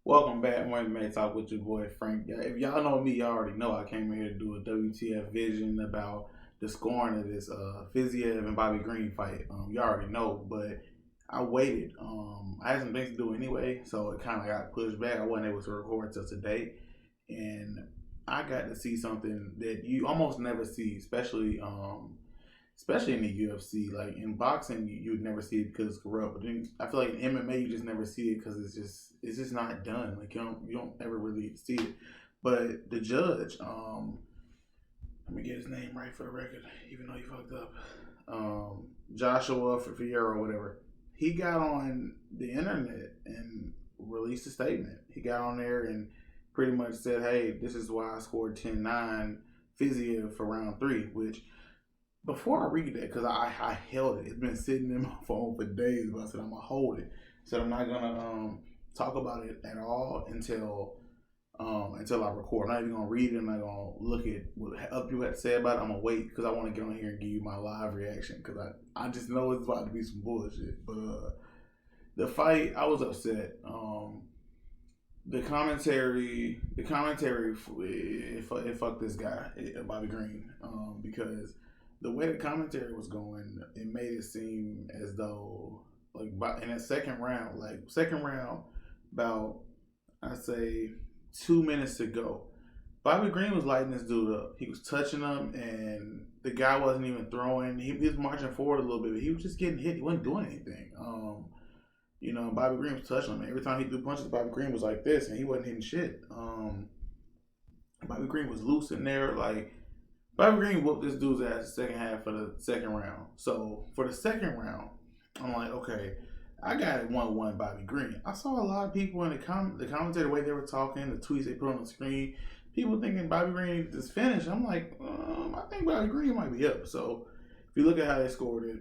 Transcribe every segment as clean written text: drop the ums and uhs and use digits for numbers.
Welcome back, Morning Man Talk with your boy Frank. If y'all know me, y'all already know I came here to do a WTF vision about the scoring of this Fiziev and Bobby Green fight. You already know, but I waited. I had some things to do anyway, so it kind of got pushed back. I wasn't able to record till today, and I got to see something that you almost never see, especially in the UFC. Like in boxing, you would never see it because it's corrupt. But then I feel like in MMA, you just never see it because it's just not done. Like you don't ever really see it. But the judge, let me get his name right for the record, even though he fucked up. Joshua Fierro or whatever. He got on the internet and released a statement. He got on there and pretty much said, "Hey, this is why I scored 10-9 Fiziev for round three," which before I read that, because I held it. It's been sitting in my phone for days, but I said I'm gonna hold it. So I'm not gonna talk about it at all until I record. I'm not even gonna read it. I'm not gonna look at what other people have to say about it. I'm gonna wait because I want to get on here and give you my live reaction because I just know it's about to be some bullshit. But the fight, I was upset. The commentary, it fucked this guy, Bobby Green, because the way the commentary was going, it made it seem as though in that second round, about I say 2 minutes to go, Bobby Green was lighting this dude up. He was touching him, and the guy wasn't even throwing. He was marching forward a little bit, but he was just getting hit. He wasn't doing anything. Bobby Green was touching him. Every time he threw punches, Bobby Green was like this, and he wasn't hitting shit. Bobby Green was loose in there. Like, Bobby Green whooped this dude's ass the second half of the second round. So, for the second round, I'm like, okay, I got it 1-1 Bobby Green. I saw a lot of people in the commentator, the way they were talking, the tweets they put on the screen, people thinking Bobby Green is finished. I'm like, I think Bobby Green might be up. So, if you look at how they scored it,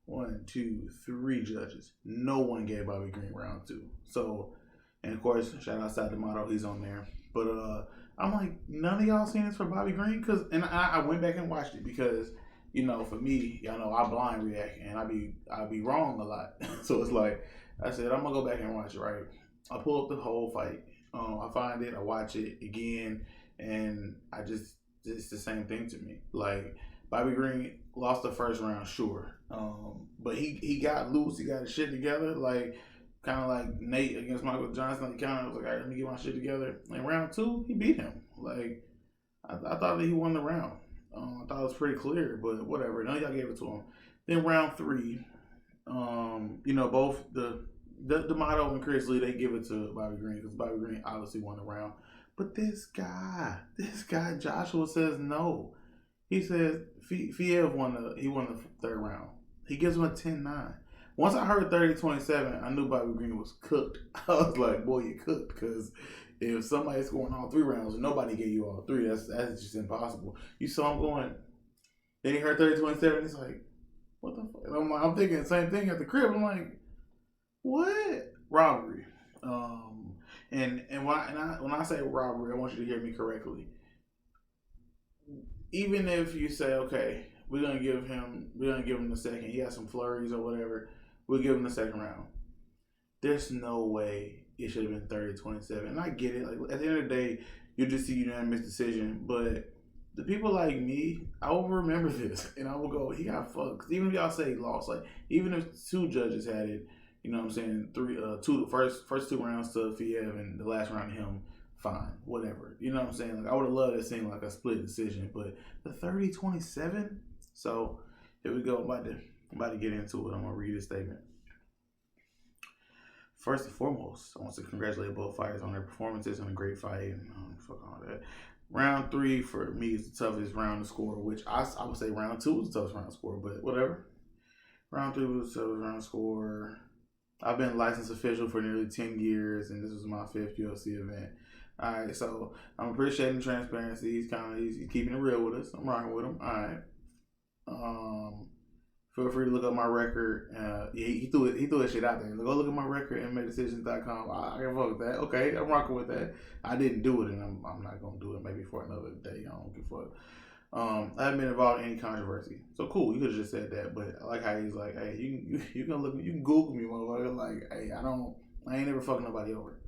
1, 2, 3 judges. No one gave Bobby Green round two. So, and of course, shout out Side D'Amato, he's on there. But I'm like, none of y'all seen this for Bobby Green? And I went back and watched it because, for me, y'all know I blind react and I be wrong a lot. So it's like, I said, I'm gonna go back and watch it, right? I pull up the whole fight. I find it, I watch it again, and it's the same thing to me. Like, Bobby Green lost the first round, sure. But he got loose, he got his shit together, like kind of like Nate against Michael Johnson. He kind of was like, all right, let me get my shit together. In round two, he beat him. Like, I thought that he won the round. I thought it was pretty clear, but whatever. None of y'all gave it to him. Then round three, both the D'Amato and Chris Lee, they give it to Bobby Green because Bobby Green obviously won the round. But this guy, Joshua says no. He says Fiev won the third round. He gives him a 10-9. Once I heard 30-27, I knew Bobby Green was cooked. I was like, boy, you cooked. Because if somebody's scoring all 3 rounds and nobody gave you all 3, that's just impossible. You saw him going. Then he heard 30-27. He's like, what the fuck? And I'm thinking the same thing at the crib. I'm like, what? Robbery. And when I say robbery, I want you to hear me correctly. Even if you say, okay, we're gonna give him the second. He has some flurries or whatever. We'll give him the second round. There's no way it should have been 30-27. And I get it. Like, at the end of the day, you'll just see unanimous decision. But the people like me, I will remember this, and I will go, he got fucked. Even if y'all say he lost, like even if 2 judges had it, you know what I'm saying, first 2 rounds to Fiev and the last round to him, fine, whatever. You know what I'm saying? Like, I would have loved it seem like a split decision, but the 30-27. So here we go. I'm about to get into it. I'm gonna read this statement. First and foremost, I want to congratulate both fighters on their performances on a great fight and fuck all that. Round 3 for me is the toughest round to score, which I would say round 2 was the toughest round to score, but whatever. Round 3 was the toughest round to score. I've been licensed official for nearly 10 years, and this was my 5th UFC event. All right, so I'm appreciating transparency. He's keeping it real with us. I'm rocking with him. All right. Feel free to look up my record. He threw his shit out there. Go look at my record, MMADecisions.com. I can fuck with that. Okay, I'm rocking with that. I didn't do it, and I'm not gonna do it. Maybe for another day. I don't give a fuck. I haven't been involved in any controversy. So cool. You could have just said that, but I like how he's like, hey, you can Google me, motherfucker. Like, hey, I ain't never fucking nobody over.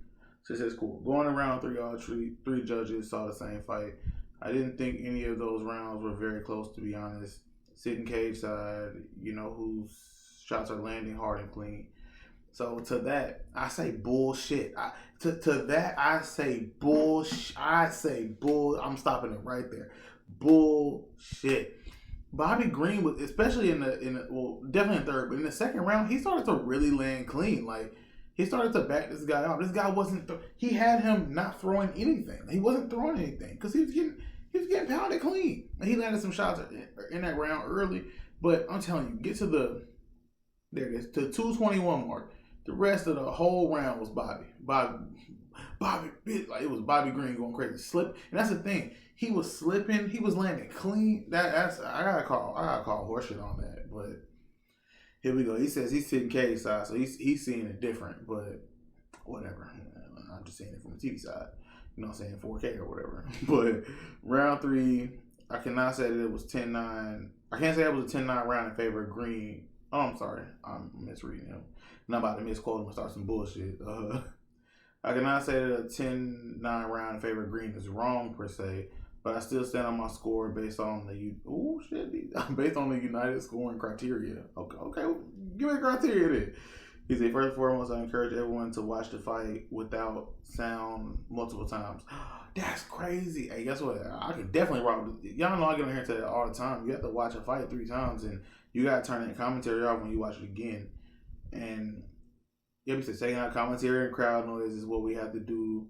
So it says cool. Going around three, all three judges saw the same fight. I didn't think any of those rounds were very close, to be honest. Sitting cage side, you know whose shots are landing hard and clean. So to that, I say bullshit. To that, I say bullshit. I'm stopping it right there. Bullshit. Bobby Green was, especially in the well, definitely in third, but in the second round, he started to really land clean. Like he started to back this guy up. This guy wasn't. He had him not throwing anything. He wasn't throwing anything because he was getting pounded clean. And he landed some shots in that round early. But I'm telling you, get to the there it is to 221 mark. The rest of the whole round was Bobby, like it was Bobby Green going crazy, slip, and that's the thing. He was slipping, he was landing clean. That's I gotta call horseshit on that. But here we go. He says he's sitting cage side, so he's seeing it different. But whatever, I'm just seeing it from the TV side. You know what I'm saying, 4K or whatever. But round 3, I cannot say that it was 10-9. I can't say it was a 10-9 round in favor of Green. Oh, I'm sorry, I'm misreading him. I'm about to misquote him and start some bullshit. I cannot say that a 10-9 round in favor of Green is wrong per se, but I still stand on my score based on based on the United scoring criteria. Okay, give me the criteria then. He said, first and foremost, I encourage everyone to watch the fight without sound multiple times. That's crazy. Hey, guess what? I can definitely rock. Y'all know I get on here and say that all the time. You have to watch a fight 3 times, and you got to turn that commentary off when you watch it again. And he said, taking out commentary and crowd noise is what we have to do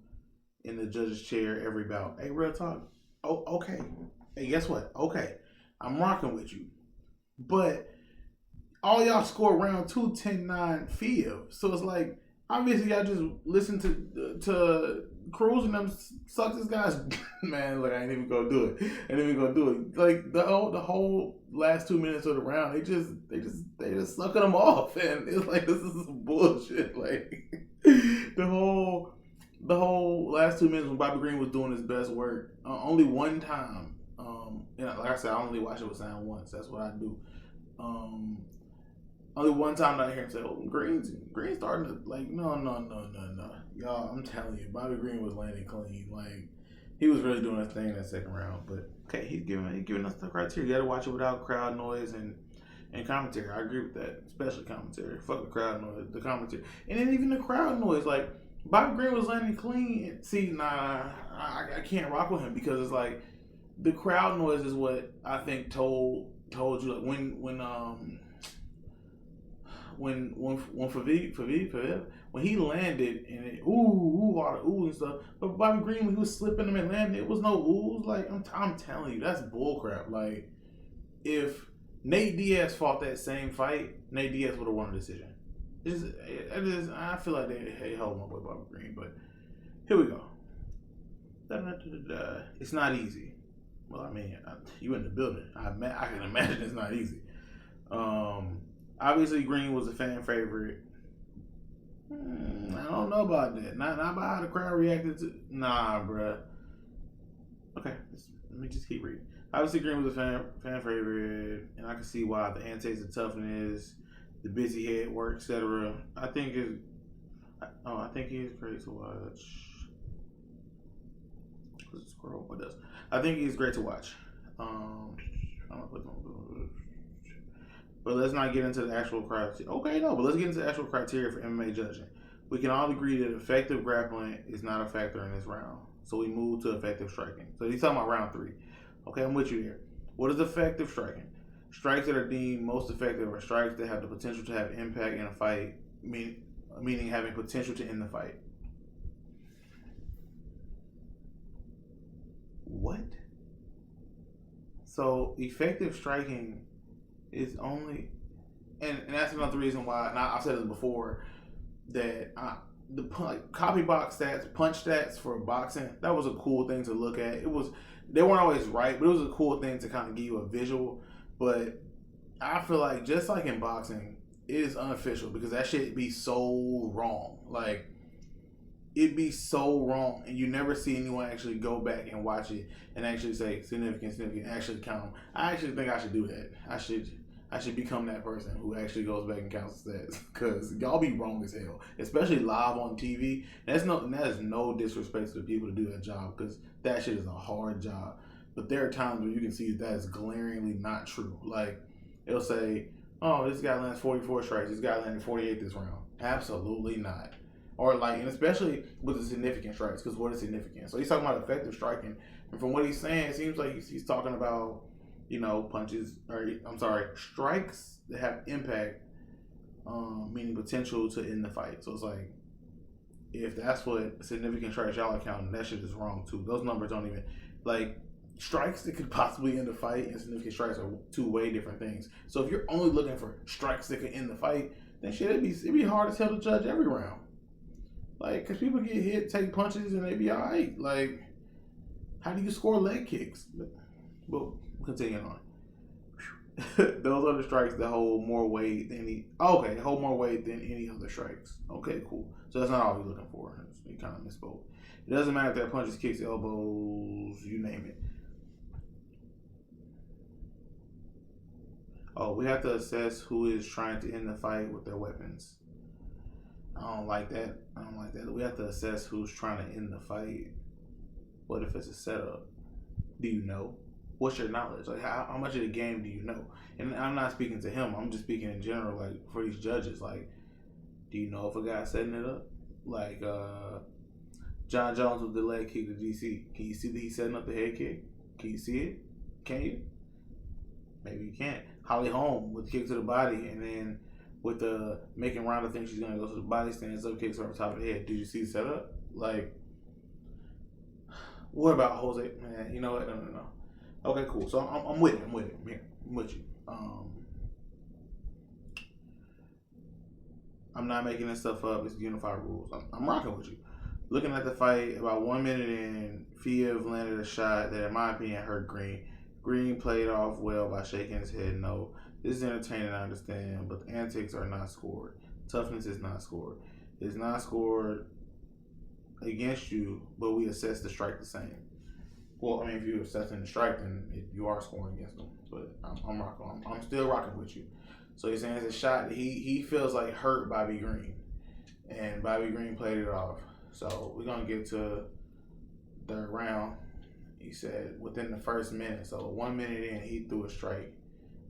in the judge's chair every bout. Hey, real talk. Oh, okay. Hey, guess what? Okay, I'm rocking with you. But all y'all score round 2, 10-9 field. So it's like, obviously y'all just listen to Cruz and them suck this guy's man. Like I ain't even gonna do it. Like the whole last 2 minutes of the round, they just sucking them off, and it's like this is some bullshit. Like the whole last 2 minutes when Bobby Green was doing his best work, only one time. Like I said, I only watch it with sound once. That's what I do. Only one time I hear him say, "Oh, Green's starting to like no, y'all." I'm telling you, Bobby Green was landing clean. Like he was really doing his thing in that second round. But okay, he's giving us the criteria. You got to watch it without crowd noise and commentary. I agree with that, especially commentary. Fuck the crowd noise, the commentary, and then even the crowd noise. Like Bobby Green was landing clean. See, I can't rock with him because it's like the crowd noise is what I think told you like when Fabib, when he landed and it, all the ooh and stuff, but Bobby Green when he was slipping them and landing, it was no oohs. Like I'm telling you, that's bullcrap. Like if Nate Diaz fought that same fight, Nate Diaz would have won the decision. I feel like they held my boy Bobby Green, but here we go. It's not easy. Well, I mean, you in the building. I can imagine it's not easy. Obviously, Green was a fan favorite. I don't know about that. Not about how the crowd reacted to. Nah, bruh. Okay, let me just keep reading. Obviously, Green was a fan favorite, and I can see why. The antics of toughness, the busy head work, etc. I think he is great to watch. Let's scroll. What else? I think he's great to watch. But let's not get into the actual criteria. Okay, no, but let's get into the actual criteria for MMA judging. We can all agree that effective grappling is not a factor in this round. So we move to effective striking. So he's talking about round 3. Okay, I'm with you here. What is effective striking? Strikes that are deemed most effective are strikes that have the potential to have impact in a fight, meaning having potential to end the fight. What? So effective striking is only, and that's another reason why. And I've said this before that the copy box stats, punch stats for boxing, that was a cool thing to look at. They weren't always right, but it was a cool thing to kind of give you a visual. But I feel like just like in boxing, it is unofficial because that shit be so wrong. Like it'd be so wrong, and you never see anyone actually go back and watch it and actually say significant, actually count them. I actually think I should do that. I should become that person who actually goes back and counts stats because y'all be wrong as hell, especially live on TV. That is no disrespect to the people to do that job because that shit is a hard job. But there are times where you can see that is glaringly not true. Like it'll say, "Oh, this guy lands 44 strikes. This guy landed 48 this round." Absolutely not. Or like, and especially with the significant strikes, because what is significant? So he's talking about effective striking, and from what he's saying, it seems like he's talking about, punches, or I'm sorry, strikes that have impact, meaning potential to end the fight. So it's like, if that's what significant strikes y'all are counting, that shit is wrong too. Those numbers don't even, like, strikes that could possibly end the fight and significant strikes are two way different things. So if you're only looking for strikes that could end the fight, then shit, it'd be hard as hell to judge every round. Like, because people get hit, take punches, and they be all right. Like, how do you score leg kicks? But continuing on. Those are the strikes that hold more weight than hold more weight than any other strikes. Okay, cool. So that's not all you're looking for. You kind of misspoke. It doesn't matter if that punches, kicks, elbows, you name it. Oh, we have to assess who is trying to end the fight with their weapons. I don't like that. We have to assess who's trying to end the fight. What if it's a setup? Do you know? What's your knowledge? Like, how much of the game do you know? And I'm not speaking to him. I'm just speaking in general, like, for these judges. Like, do you know if a guy's setting it up? Like, John Jones with the leg kick to DC. Can you see that he's setting up the head kick? Can you see it? Can you? Maybe you can't. Holly Holm with the kick to the body, and then with the making Ronda think she's going to go to the body, stands up, kicks her on top of the head. Did you see the setup? Like, what about Jose? Man, you know what? No. Okay, cool. So I'm with you. I'm with you. I'm not making this stuff up. It's unified rules. I'm rocking with you. Looking at the fight, about 1 minute in, Fiev landed a shot that, in my opinion, hurt Green. Green played off well by shaking his head no. This is entertaining, I understand, but the antics are not scored. Toughness is not scored. It's not scored against you, but we assess the strike the same. Well, I mean, if you're assessing the strike, then you are scoring against them. But I'm rocking. I'm still rocking with you. So he's saying it's a shot that he feels like hurt Bobby Green, and Bobby Green played it off. So we're gonna get to third round. He said within the first minute. So 1 minute in, he threw a strike,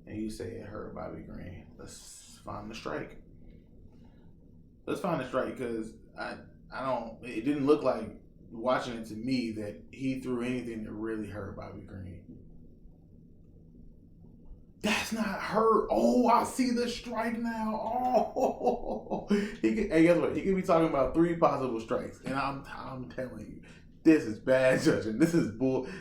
and you say it hurt Bobby Green. Let's find the strike. Let's find the strike because I don't. It didn't look like, watching it to me, that he threw anything that really hurt Bobby Green. That's not hurt. Oh, I see the strike now. Oh, hey, guess what? He could be talking about 3 possible strikes, and I'm telling you, this is bad judging. This is bullshit.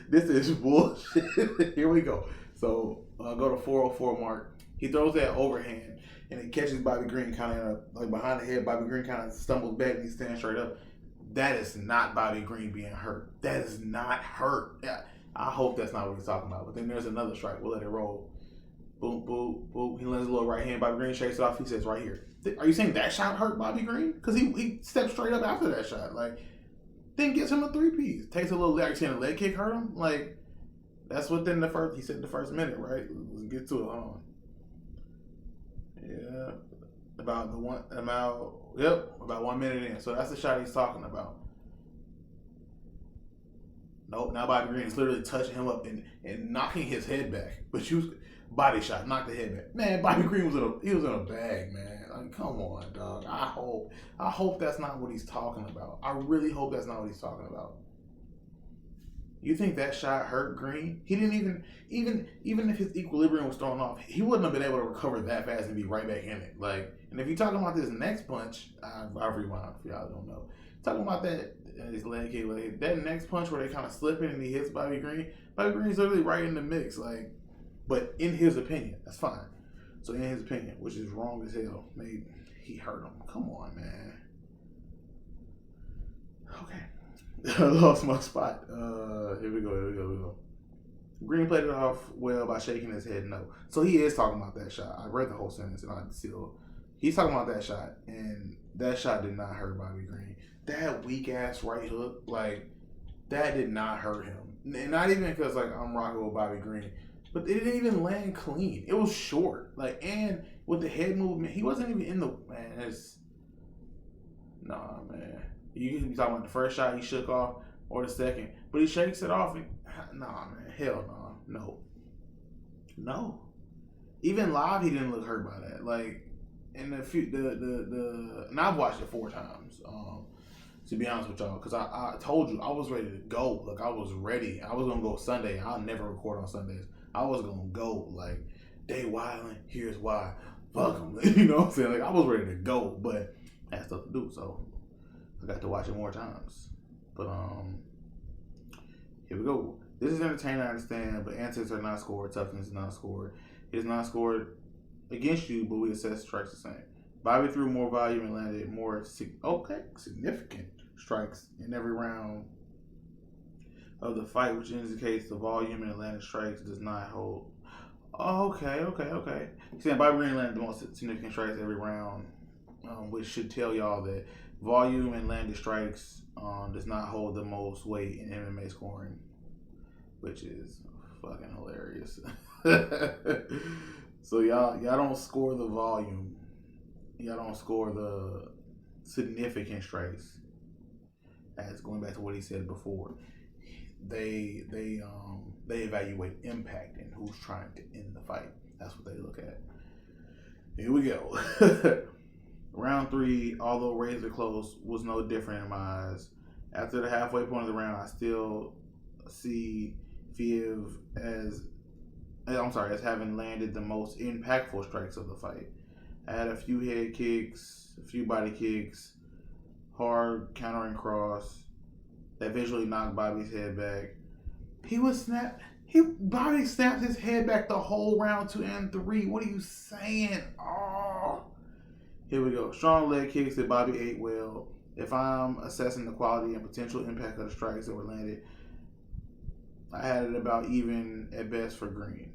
Here we go. So go to 404 mark. He throws that overhand, and it catches Bobby Green kind of like behind the head. Bobby Green kind of stumbles back, and he stands straight up. That is not Bobby Green being hurt. That is not hurt. Yeah, I hope that's not what he's talking about. But then there's another strike. We'll let it roll. Boom, boom, boom. He lands a little right hand. Bobby Green shakes it off. He says, right here. Are you saying that shot hurt Bobby Green? Because he stepped straight up after that shot. Like, then gets him a 3-piece. Takes a little leg. Are you saying a leg kick hurt him? Like, that's within the first, he said the first minute, right? Let's get to it. Hold on. Yeah. About 1 minute in. So that's the shot he's talking about. Nope, now Bobby Green is literally touching him up and knocking his head back. But you body shot, knocked the head back. Man, Bobby Green was in a bag, man. Like, come on, dog. I hope that's not what he's talking about. I really hope that's not what he's talking about. You think that shot hurt Green? He didn't even if his equilibrium was thrown off, he wouldn't have been able to recover that fast and be right back in it. Like, and if you're talking about this next punch, I'll rewind if y'all don't know. Talking about that his leg kick, that next punch where they kind of slipping and he hits Bobby Green. Bobby Green's literally right in the mix, like. But in his opinion, that's fine. So in his opinion, which is wrong as hell, maybe he hurt him. Come on, man. Okay. I lost my spot. Here we go. Green played it off well by shaking his head no. So he is talking about that shot. I read the whole sentence and he's talking about that shot, and that shot did not hurt Bobby Green. That weak ass right hook, like, that did not hurt him. And not even because, like, I'm rocking with Bobby Green. But it didn't even land clean. It was short. Like, and with the head movement, he wasn't even in the man. It's nah, man. You can be talking about the first shot he shook off or the second, but he shakes it off. And, nah, man. Hell no. No. Even live, he didn't look hurt by that. Like, in and I've watched it 4 times. To be honest with y'all, because I told you I was ready to go. Like, I was ready. I was gonna go Sunday. I'll never record on Sundays. I was gonna go. Like, they wilding. Here's why. Fuck them. You know what I'm saying? Like, I was ready to go, but I had stuff to do, so I got to watch it more times. But here we go. This is entertaining, I understand, but antics are not scored. Toughness is not scored. It is not scored against you, but we assess strikes the same. Bobby threw more volume and landed more significant strikes in every round of the fight, which indicates the volume and landed strikes does not hold. Okay. He's saying Bobby Green landed the most significant strikes every round, which should tell y'all that volume and landed strikes does not hold the most weight in MMA scoring, which is fucking hilarious. So y'all don't score the volume. Y'all don't score the significant strikes. As going back to what he said before, they evaluate impact and who's trying to end the fight. That's what they look at. Here we go. Round 3, although razor close, was no different in my eyes. After the halfway point of the round, I still see Fiev as having landed the most impactful strikes of the fight. I had a few head kicks, a few body kicks, hard countering cross that visually knocked Bobby's head back. Bobby snapped his head back the whole round 2 and 3. What are you saying? Oh. Here we go. Strong leg kicks that Bobby ate well. If I'm assessing the quality and potential impact of the strikes that were landed, I had it about even at best for Green.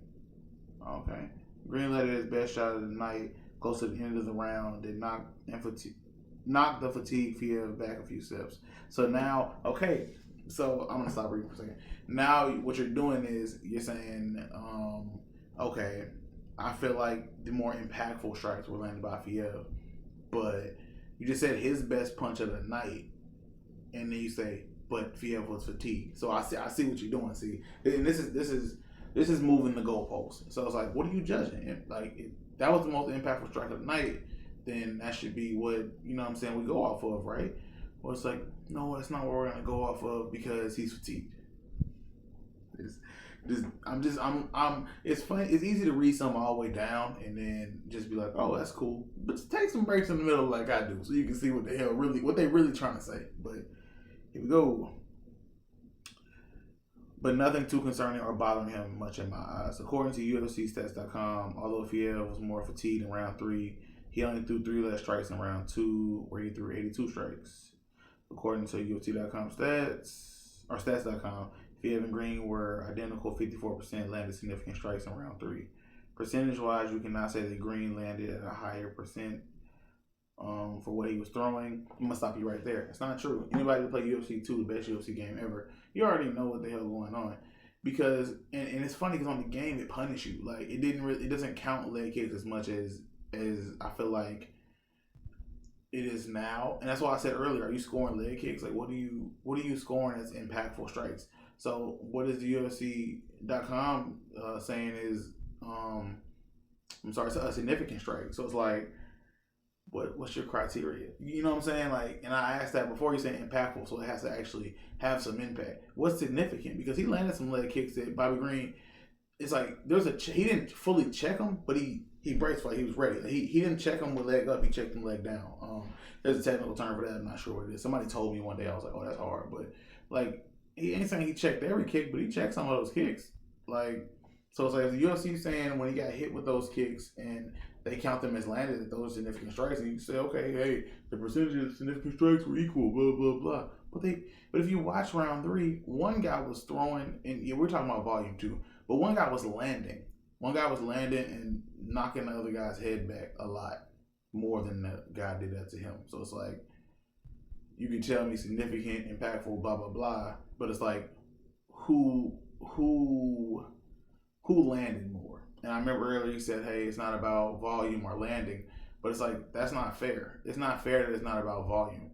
Okay. Green landed his best shot of the night close to the end of the round. Did knock the fatigue Fiev back a few steps. So now, okay. So I'm going to stop reading for a second. Now what you're doing is you're saying, okay, I feel like the more impactful strikes were landed by Fiev. But you just said his best punch of the night. And then you say, but Fiev was fatigued. So I see what you're doing. See, and this is moving the goalposts. So it's like, what are you judging? Like, if that was the most impactful strike of the night, then that should be what, you know what I'm saying, we go off of, right? Well, it's like, no, that's not what we're gonna go off of because he's fatigued. It's funny. It's easy to read something all the way down and then just be like, oh, that's cool. But take some breaks in the middle like I do, so you can see what they really trying to say. But here we go. But nothing too concerning or bothering him much in my eyes. According to UFCstats.com, although Fiev was more fatigued in round 3, he only threw 3 less strikes in round 2, where he threw 82 strikes. According to UFC.com stats.com, Fiev and Green were identical. 54% landed significant strikes in round 3. Percentage-wise, you cannot say that Green landed at a higher percent for what he was throwing. I'm gonna stop you right there. It's not true. Anybody who play UFC 2, the best UFC game ever, you already know what the hell going on. Because and it's funny because on the game it punished you. Like it doesn't count leg kicks as much as I feel like it is now. And that's why I said earlier, are you scoring leg kicks? Like what are you scoring as impactful strikes? So what is the UFC.com saying is a significant strike. So it's like, what's your criteria? You know what I'm saying? Like, and I asked that before. You saying impactful, so it has to actually have some impact. What's significant? Because he landed some leg kicks that Bobby Green. It's like he didn't fully check him, but he braced for it. He was ready. He didn't check him with leg up. He checked him leg down. There's a technical term for that. I'm not sure what it is. Somebody told me one day. I was like, oh, that's hard. But like, he ain't saying he checked every kick, but he checked some of those kicks. Like, so it's like if the UFC saying when he got hit with those kicks and they count them as landed at those significant strikes, and you say, okay, hey, the percentage of significant strikes were equal, blah blah blah. But if you watch round 3, one guy was throwing, and we're talking about volume too, but one guy was landing. One guy was landing and knocking the other guy's head back a lot more than the guy did that to him. So it's like, you can tell me significant, impactful, blah blah blah, but it's like who who landed more. And I remember earlier you said, hey, it's not about volume or landing, but it's like that's not fair. It's not fair that it's not about volume.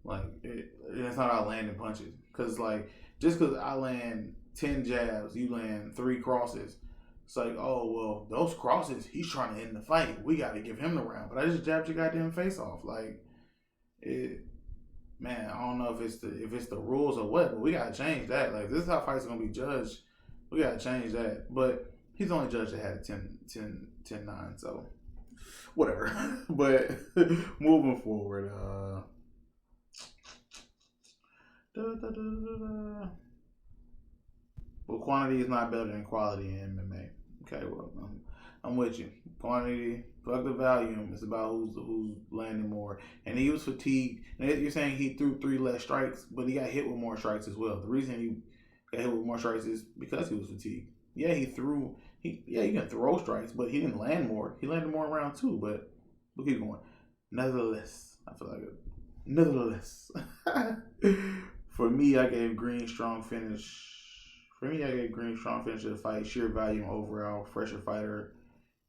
Like it's not about landing punches, because like just because I land 10 jabs, you land 3 crosses. It's like, oh well, those crosses, he's trying to end the fight. We got to give him the round. But I just jabbed your goddamn face off. Like it, man. I don't know if it's the rules or what, but we gotta change that. Like this is how fights are gonna be judged. We gotta change that. But he's the only judge that had a 10-9, so whatever. But moving forward, well, quantity is not better than quality in MMA. Okay, well, I'm with you. Quantity, fuck the volume. It's about who's landing more. And he was fatigued. And you're saying he threw 3 less strikes, but he got hit with more strikes as well. The reason he got hit with more strikes is because he was fatigued. Yeah, he can throw strikes, but he didn't land more. He landed more in round 2, but we'll keep going. Nevertheless, I feel like it. Nevertheless, for me, I gave Green strong finish. For me, I gave Green strong finish to the fight, sheer volume overall, fresher fighter,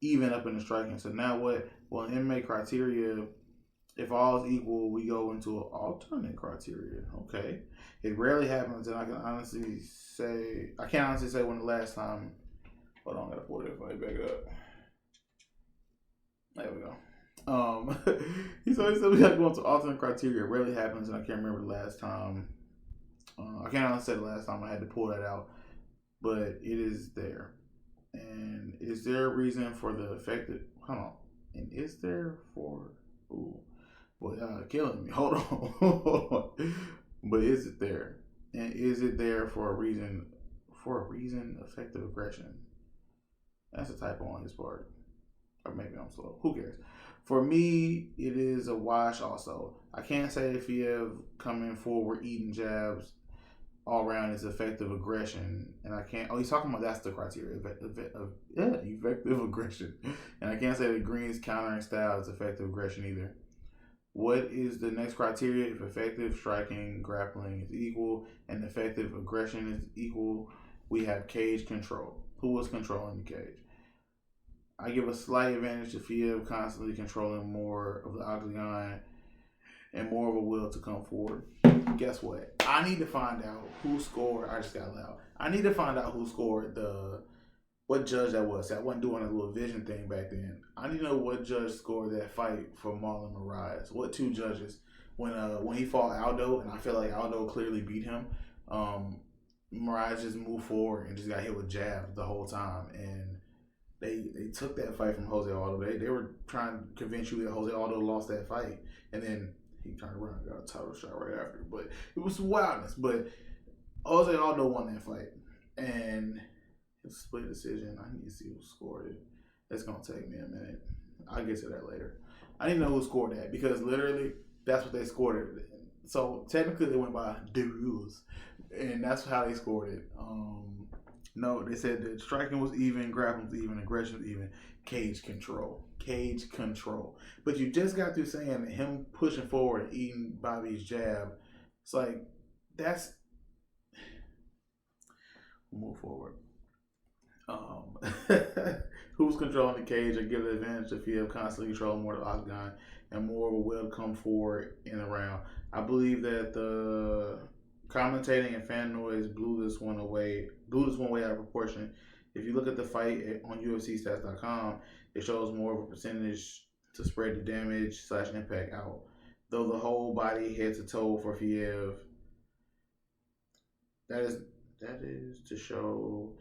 even up in the striking. So now what? Well, in MMA criteria, if all is equal, we go into an alternate criteria. Okay, it rarely happens, and I can't honestly say when the last time. Hold on, I gotta pull that fight back up. There we go. He said we got to go into alternate criteria. It rarely happens, and I can't remember the last time. I can't honestly say the last time I had to pull that out, but it is there. And is there a reason for the effective? Hold on. And is there for? Ooh, boy, killing me. Hold on. But is it there? And is it there for a reason? For a reason, effective aggression. That's a typo on his part. Or maybe I'm slow. Who cares? For me, it is a wash also. I can't say if you have coming forward, eating jabs all around is effective aggression. And I can't, he's talking about that's the criteria. Effective aggression. And I can't say that Green's countering style is effective aggression either. What is the next criteria? If effective striking, grappling is equal, and effective aggression is equal, we have cage control. Who was controlling the cage? I give a slight advantage to Fiev constantly controlling more of the octagon and more of a will to come forward. Guess what? I need to find out who scored. I just got loud. I need to find out who scored what judge that was. I wasn't doing a little vision thing back then. I need to know what judge scored that fight for Marlon Moraes. What 2 judges? When he fought Aldo, and I feel like Aldo clearly beat him. Moraes just moved forward and just got hit with jabs the whole time, and they took that fight from Jose Aldo. They were trying to convince you that Jose Aldo lost that fight, and then he turned around and got a title shot right after. But it was wildness. But Jose Aldo won that fight, and it's a split decision. I need to see who scored it. It's gonna take me a minute. I'll get to that later. I need to know who scored that, because literally that's what they scored it. So technically they went by the rules, and that's how they scored it. No, they said that striking was even, grappling was even, aggression was even, cage control. But you just got through saying that him pushing forward and eating Bobby's jab. It's like, that's... We'll move forward. Who's controlling the cage? I give the advantage if you have constantly controlling more of the octagon and more of a will to come forward in the round. I believe that the commentating and fan noise blew this one way out of proportion. If you look at the fight on UFCstats.com, it shows more of a percentage to spread the damage / impact out. Though the whole body head to toe for Fiev, that is to show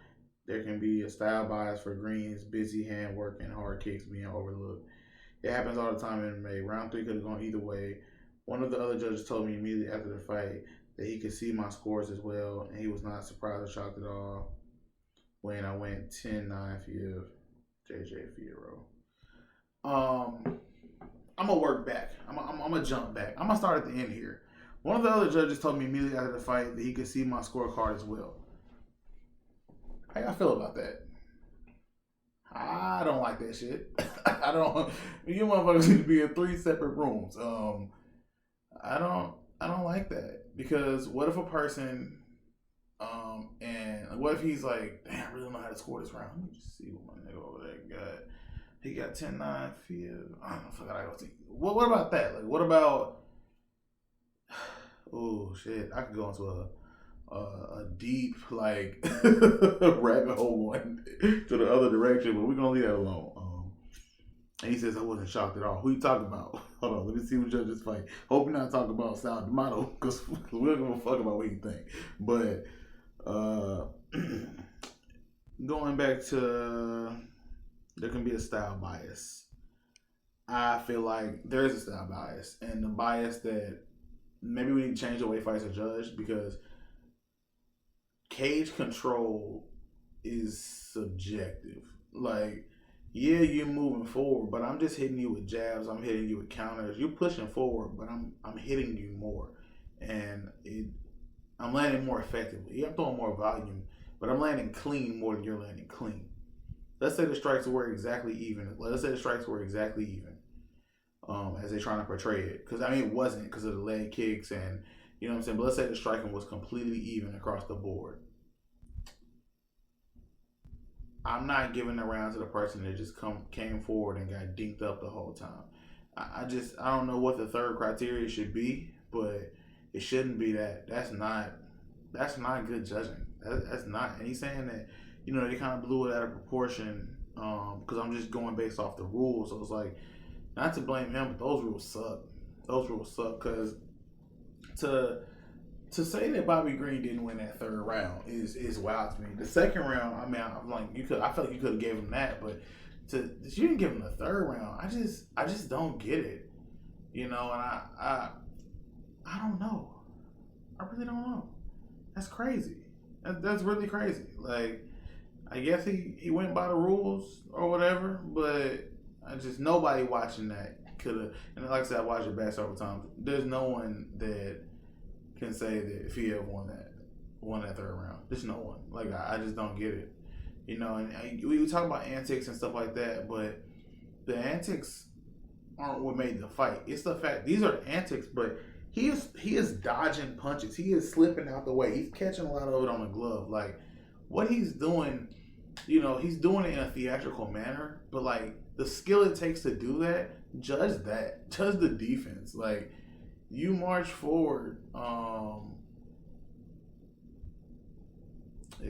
there can be a style bias for Green's busy handwork and hard kicks being overlooked. It happens all the time in MMA. Round 3 could have gone either way. One of the other judges told me immediately after the fight that he could see my scores as well, and he was not surprised or shocked at all when I went 10-9 Fiev, JJ Fierro. I'm going to work back. I'm going to jump back. I'm going to start at the end here. One of the other judges told me immediately after the fight that he could see my scorecard as well. How y'all feel about that? I don't like that shit. I don't. You motherfuckers need to be in 3 separate rooms. I don't like that, because what if a person And what if he's like, damn, I really don't know how to score this round. Let me just see what my nigga over there got. He got 10-9 field. I don't know if I gotta go see. What about that? Like, what about? Oh shit! I could go into a deep like rabbit hole one to the other direction, but we're gonna leave that alone. And he says I wasn't shocked at all. Who you talking about? Hold on, let me see what judges fight. Hope you're not talking about Sal D'Amato because we don't give a fuck about what you think. But going back to there can be a style bias. I feel like there is a style bias, and the bias that maybe we need to change the way fights are judged because cage control is subjective. Like, yeah, you're moving forward, but I'm just hitting you with jabs. I'm hitting you with counters. You're pushing forward, but I'm hitting you more, and I'm landing more effectively. Yeah, I'm throwing more volume, but I'm landing clean more than you're landing clean. Let's say the strikes were exactly even. Let's say the strikes were exactly even, as they're trying to portray it. Because I mean, it wasn't because of the leg kicks and you know what I'm saying. But let's say the striking was completely even across the board. I'm not giving the round to the person that just came forward and got dinked up the whole time. I don't know what the third criteria should be, but it shouldn't be that. That's not good judging. That's not. And he's saying that you know they kind of blew it out of proportion because I'm just going based off the rules. So it's like not to blame him, but those rules suck. Those rules suck because to say that Bobby Green didn't win that third round is wild to me. The second round, I mean, I'm like I felt like you could have gave him that, but you didn't give him the third round. I just don't get it, you know. And I don't know. I really don't know. That's crazy. That's really crazy. Like, I guess he went by the rules or whatever, but nobody watching that could have. And like I said, I watched it back several times. There's no one that can say that if he ever won that third round. There's no one. Like I just don't get it, you know. And we talk about antics and stuff like that, but the antics aren't what made the fight. It's the fact these are antics, but he is dodging punches. He is slipping out the way. He's catching a lot of it on the glove. Like what he's doing, you know, he's doing it in a theatrical manner, but like the skill it takes to do that, judge the defense. Like you march forward. Yeah,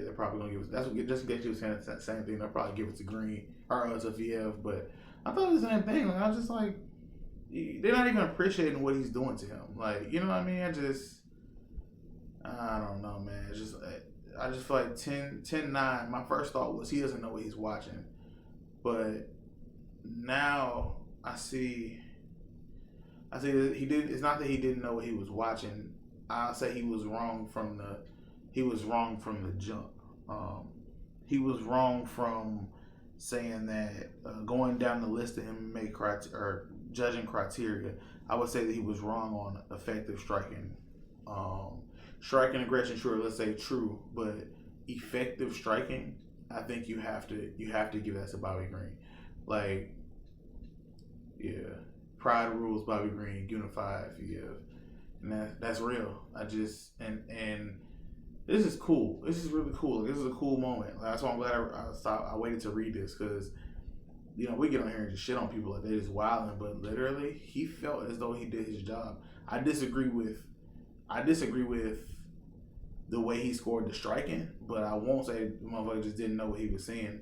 they're probably gonna give us. That's what just in case you were saying the same thing. They'll probably give it to Green or to Fiev. But I thought it was the same thing. Like I was just like, they're not even appreciating what he's doing to him. Like you know what I mean? I don't know, man. It's just I just feel like 10-9. My first thought was he doesn't know what he's watching, but now I see that he did. It's not that he didn't know what he was watching. I'll say he was wrong from the jump. He was wrong from saying that going down the list of MMA or judging criteria. I would say that he was wrong on effective striking. Striking aggression, sure, let's say true, but effective striking, I think you have to give that to Bobby Green. Like, yeah. Pride rules, Bobby Green, unified, and that's real. And this is cool. This is really cool. This is a cool moment. Like, that's why I'm glad I waited to read this because, you know, we get on here and just shit on people like they just wilding, but literally he felt as though he did his job. I disagree with the way he scored the striking, but I won't say the motherfucker just didn't know what he was seeing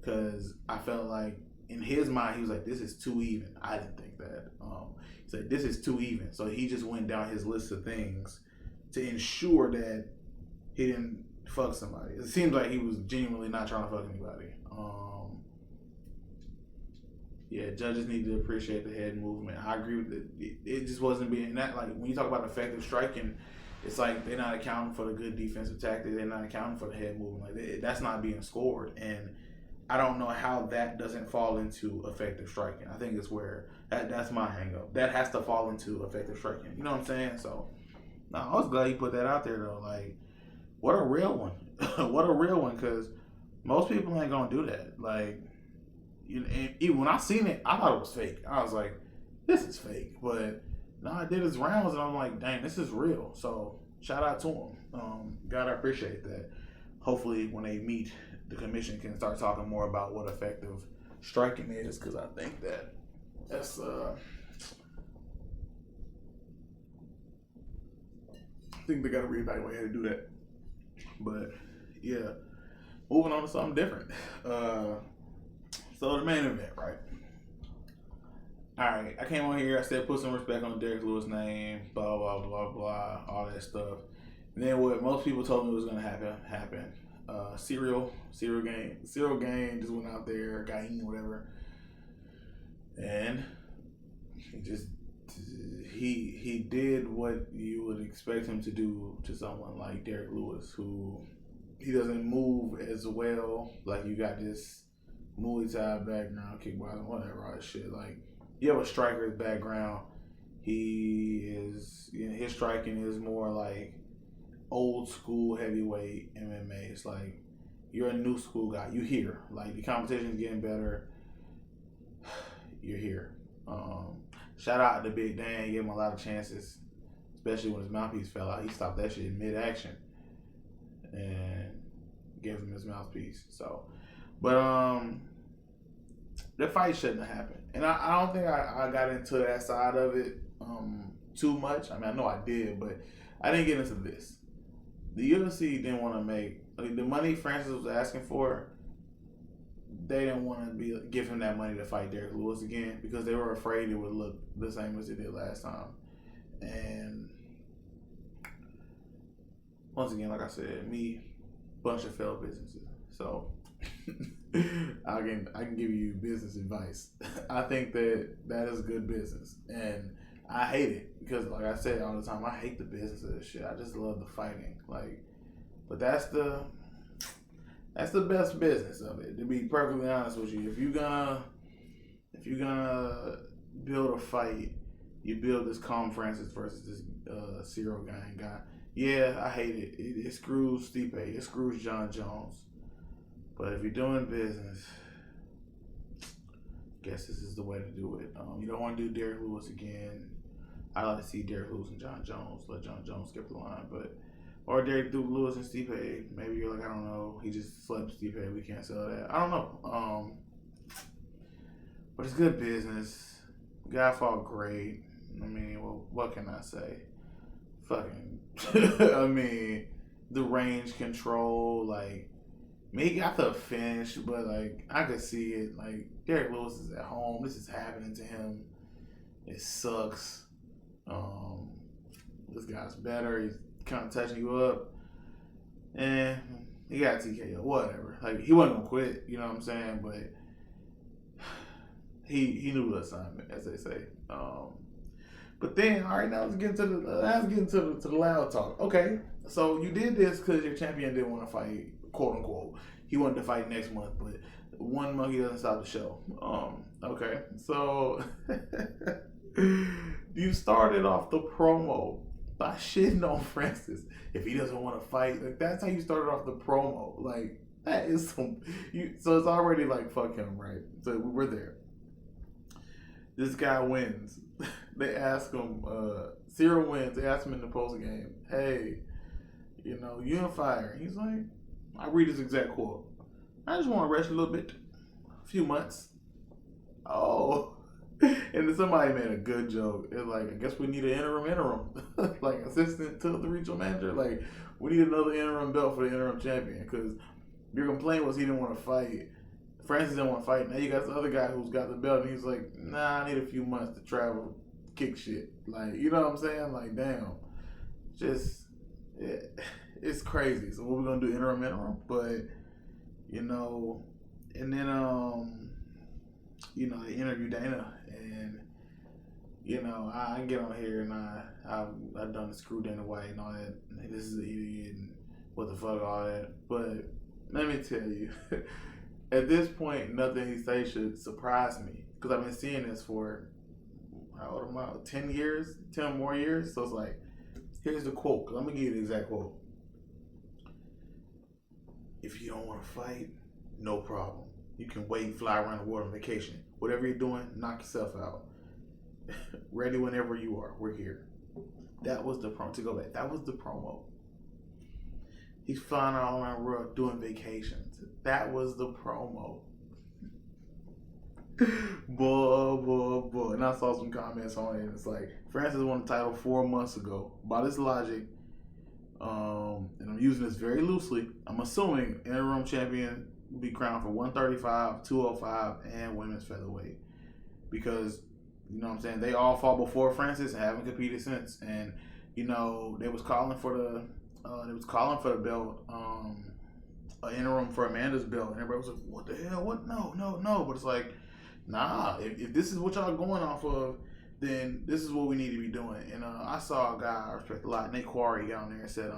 because I felt like in his mind, he was like, this is too even. I didn't think that. He said, this is too even. So he just went down his list of things to ensure that he didn't fuck somebody. It seems like he was genuinely not trying to fuck anybody. Yeah, judges need to appreciate the head movement. I agree with it. It just wasn't being that. Like, when you talk about effective striking, it's like they're not accounting for the good defensive tactics. They're not accounting for the head movement. Like, that's not being scored. And I don't know how that doesn't fall into effective striking. I think it's where that's my hang up. That has to fall into effective striking. You know what I'm saying? So, no, I was glad you put that out there, though. Like, what a real one. What a real one, because most people ain't going to do that. Like, and even when I seen it, I thought it was fake. I was like, this is fake. But no, I did his rounds, and I'm like, dang, this is real. So, shout out to him. God, I appreciate that. Hopefully, when they meet, the commission can start talking more about what effective striking is, because I think that's I think they got to reevaluate how to do that. But yeah, moving on to something different. So the main event, right? All right, I came on here. I said put some respect on Derek Lewis' name. Blah blah blah blah. All that stuff. And then what most people told me was gonna happen. Cyril Game just went out there, got eaten, whatever, and he did what you would expect him to do to someone like Derek Lewis, who he doesn't move as well. Like, you got this Muay Thai background, kickboxing, whatever, all that shit. Like, you have a striker's background. His striking is more like old school heavyweight MMA. It's like you're a new school guy. You here. Like, the competition's getting better. You're here. Shout out to Big Dan. He gave him a lot of chances, especially when his mouthpiece fell out. He stopped that shit mid-action and gave him his mouthpiece. So, but the fight shouldn't have happened. And I don't think I got into that side of it too much. I mean, I know I did, but I didn't get into this. The UFC didn't want to make, like, the money Francis was asking for. They didn't want to give him that money to fight Derek Lewis again, because they were afraid it would look the same as it did last time. And once again, like I said, bunch of failed businesses. So I can give you business advice. I think that is good business, and I hate it because, like I say all the time, I hate the business of this shit. I just love the fighting, like, but that's the best business of it. To be perfectly honest with you, if you're gonna build a fight, you build this Calm Francis versus this Cyril guy. Yeah, I hate it. It screws Stipe. It screws John Jones. But if you're doing business, I guess this is the way to do it. You don't want to do Derek Lewis again. I like to see Derek Lewis and John Jones. Let John Jones skip the line, or Derek Lewis and Stipe. Maybe you're like, I don't know, he just slept Stipe. We can't sell that. I don't know. But it's good business. Guy fought great. I mean, well, what can I say? Fucking, I mean, the range control, like, he got the finish, but, like, I could see it. Like, Derek Lewis is at home. This is happening to him. It sucks. This guy's better. He's kind of touching you up. And he got TKO, whatever. Like, he wasn't going to quit, you know what I'm saying? But he knew the assignment, as they say. But then, all right, now let's get into the loud talk. Okay, so you did this because your champion didn't want to fight, quote unquote. He wanted to fight next month, but one monkey doesn't stop the show. Okay, so you started off the promo by shitting on Francis if he doesn't want to fight. Like, that's how you started off the promo. Like, that is so it's already like, fuck him, right? So we're there. This guy wins. They ask him, Cyril wins. They ask him in the post game, hey, Unifier. He's like, I read his exact quote. I just want to rest a little bit, a few months. Oh, and then somebody made a good joke. It's like, I guess we need an interim, like assistant to the regional manager. Like, we need another interim belt for the interim champion, because your complaint was he didn't want to fight. Francis didn't want to fight. Now you got the other guy who's got the belt, and he's like, nah, I need a few months to travel, kick shit. Like, you know what I'm saying? Like, damn. Just, it's crazy. So what we're going to do, interim. But, and then, they interview Dana, and, I get on here, and I've done the screw Dana White and all that. And this is an idiot, and what the fuck, all that. But let me tell you, at this point, nothing he says should surprise me, because I've been seeing this for, how old am I? 10 years? 10 more years? So it's like, here's the quote, because I'm going to give you the exact quote. If you don't want to fight, no problem. You can wait and fly around the world on vacation. Whatever you're doing, knock yourself out. Ready whenever you are. We're here. That was the promo. To go back, that was the promo. He's flying all around the world doing vacations. That was the promo. boy. And I saw some comments on it. It's like, Francis won the title 4 months ago. By this logic, and I'm using this very loosely, I'm assuming interim champion will be crowned for 135, 205, and women's featherweight. Because, you know what I'm saying, they all fought before Francis and haven't competed since. And, you know, they was calling for the belt, an interim for Amanda's belt. And everybody was like, what the hell? What? No. But it's like, nah, if this is what y'all going off of, then this is what we need to be doing. And I saw a guy I respect a lot, Nate Quarry, got on there and said,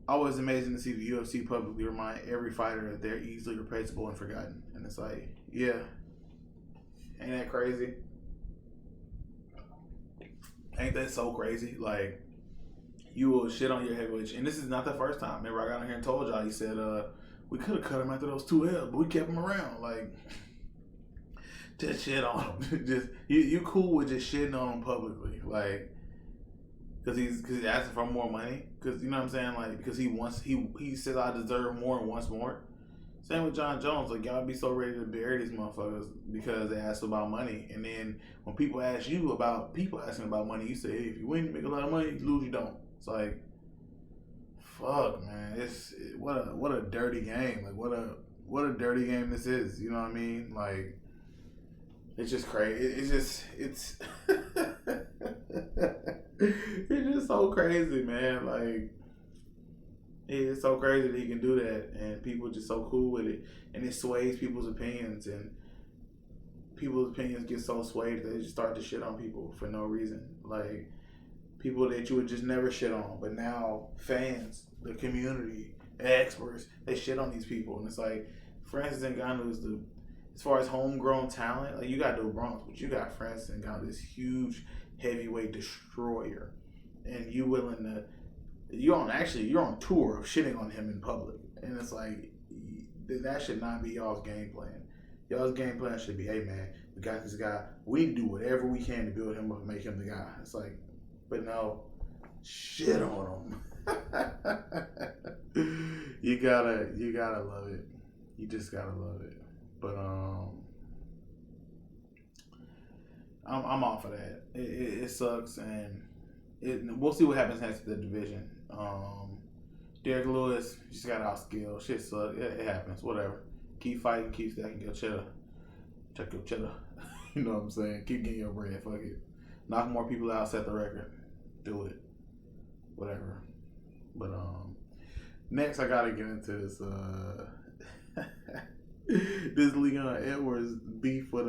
always amazing to see the UFC publicly remind every fighter that they're easily replaceable and forgotten. And it's like, yeah, ain't that crazy? Ain't that so crazy? Like, you will shit on your heavyweight. And this is not the first time. Remember, I got on here and told y'all, he said, we could have cut him after those 2 L's, but we kept him around. Like, just shit on him. Just you cool with just shitting on him publicly, like, because he's asking for more money. Because, you know what I'm saying, like, because he says I deserve more and wants more. Same with John Jones. Like, y'all be so ready to bury these motherfuckers because they ask about money, and then when people ask you about people asking about money, you say, hey, if you win, you make a lot of money. If you lose, you don't. It's like, fuck, man. What a dirty game. Like, what a dirty game this is. You know what I mean? Like, it's just crazy. It's it's just so crazy, man. Like, it's so crazy that he can do that, and people just so cool with it, and it sways people's opinions, and people's opinions get so swayed that they just start to shit on people for no reason. Like, people that you would just never shit on, but now fans, the community, experts, they shit on these people, and it's like, Francis Ngannou is as far as homegrown talent, like, you got Doe Bronx, but you got Francis Ngannou, this huge heavyweight destroyer, and you're on tour of shitting on him in public, and it's like, that should not be y'all's game plan. Y'all's game plan should be, hey man, we got this guy, we do whatever we can to build him up and make him the guy. It's like, but no, shit on him. You gotta love it. You just gotta love it. But I'm off of that. It sucks, and we'll see what happens next to the division. Derek Lewis just got outskilled. Shit sucks. It happens. Whatever. Keep fighting. Keep stacking your cheddar. Check your cheddar. You know what I'm saying? Keep getting your bread. Fuck it. Knock more people out. Set the record. Do it. Whatever. But next I gotta get into this this Leon Edwards beef with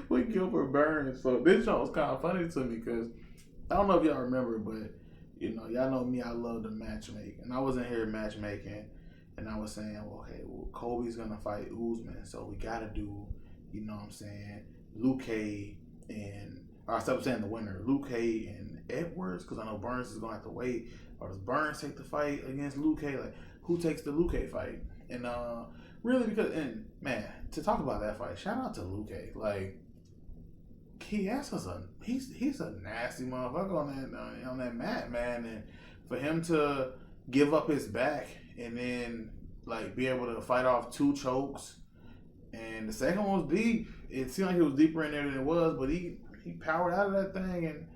with Gilbert Burns. So this show was kind of funny to me because I don't know if y'all remember, but you know, y'all know me, I love to matchmake, and I was in here matchmaking, and I was saying, well, okay, Kobe's gonna fight Usman, so we gotta do, you know what I'm saying, Luque and, or I stopped saying the winner, Luque and Edwards, because I know Burns is gonna have to wait, or does Burns take the fight against Luque? Like, who takes the Luque fight? And really, because, and man, to talk about that fight, shout out to Luque. Like, he's a nasty motherfucker on that mat, man. And for him to give up his back and then like be able to fight off 2 chokes, and the second one was deep. It seemed like it was deeper in there than it was, but he powered out of that thing, and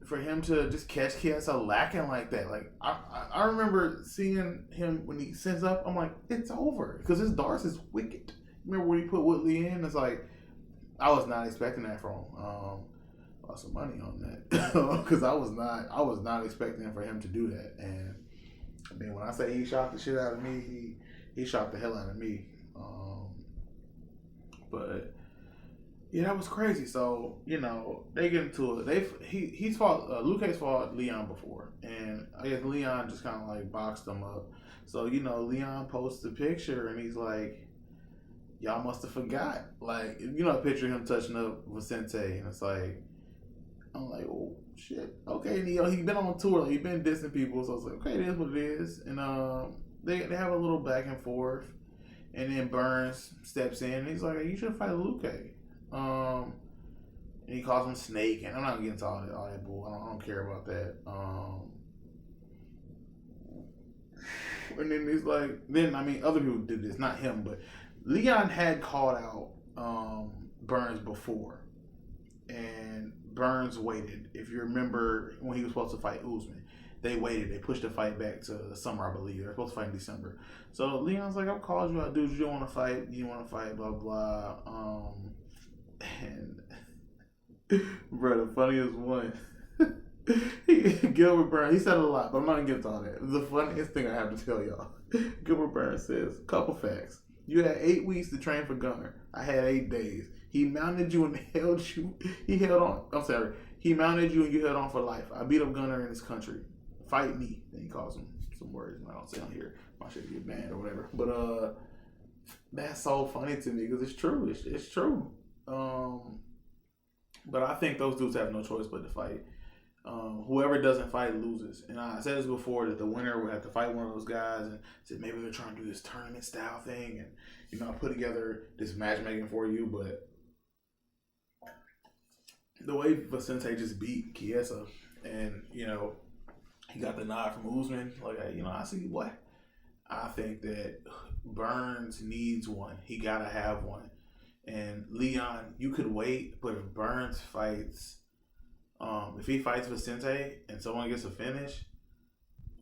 for him to just catch Kiesa lacking like that, like I remember seeing him when he sends up, I'm like, it's over, because his darts is wicked. Remember when he put Woodley in? It's like, I was not expecting that from him. Lost some money on that because I was not expecting for him to do that. And I mean, when I say he shot the shit out of me, he shot the hell out of me. But yeah, that was crazy. So, you know, they get into it. He's fought Luque's fought Leon before, and I guess Leon just kind of like boxed him up. So, you know, Leon posts a picture and he's like, y'all must have forgot. Like, you know, a picture of him touching up Vicente, and it's like, I'm like, oh shit, okay. And, you know, he's been on tour, like, he's been dissing people, so it's like, okay, it is what it is. And they have a little back and forth, and then Burns steps in and he's like, you should fight Luque. And he calls him Snake, and I'm not getting into all that bull. I don't care about that. And then it's like, other people did this, not him, but Leon had called out Burns before, and Burns waited. If you remember when he was supposed to fight Usman, they waited. They pushed the fight back to the summer, I believe. They're supposed to fight in December. So Leon's like, I've called you out, dude. You don't want to fight. You want to fight, blah, blah. And, bro, the funniest one. Gilbert Burns, he said a lot, but I'm not going to get into all that. The funniest thing I have to tell y'all. Gilbert Burns says, couple facts. You had 8 weeks to train for Gunner. I had 8 days. He mounted you and held you. He held on. I'm sorry. He mounted you and you held on for life. I beat up Gunner in this country. Fight me. Then he calls him some words I don't say on here. I should get banned or whatever. But that's so funny to me because it's true. It's true. But I think those dudes have no choice but to fight. Whoever doesn't fight loses. And I said this before that the winner would have to fight one of those guys and said maybe they're trying to do this tournament style thing and I put together this matchmaking for you, but the way Vicente just beat Chiesa and he got the nod from Usman, like I see what I think that Burns needs one. He gotta have one. And Leon, you could wait, but if Burns fights if he fights Vicente and someone gets a finish,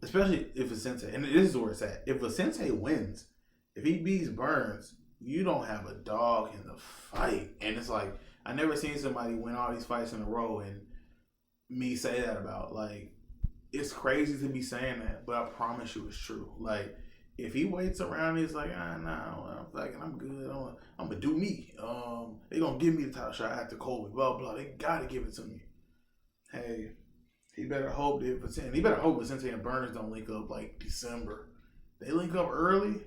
especially if Vicente, and this is where it's at, if Vicente wins, if he beats Burns, you don't have a dog in the fight. And it's like, I never seen somebody win all these fights in a row and me say that about, like, it's crazy to be saying that, but I promise you it's true. Like, if he waits around, he's like, no, I'm good. I'm going to do me. They going to give me the title shot after Colby, blah, blah. They got to give it to me. Hey, he better hope Vicente and Burns don't link up like December. They link up early.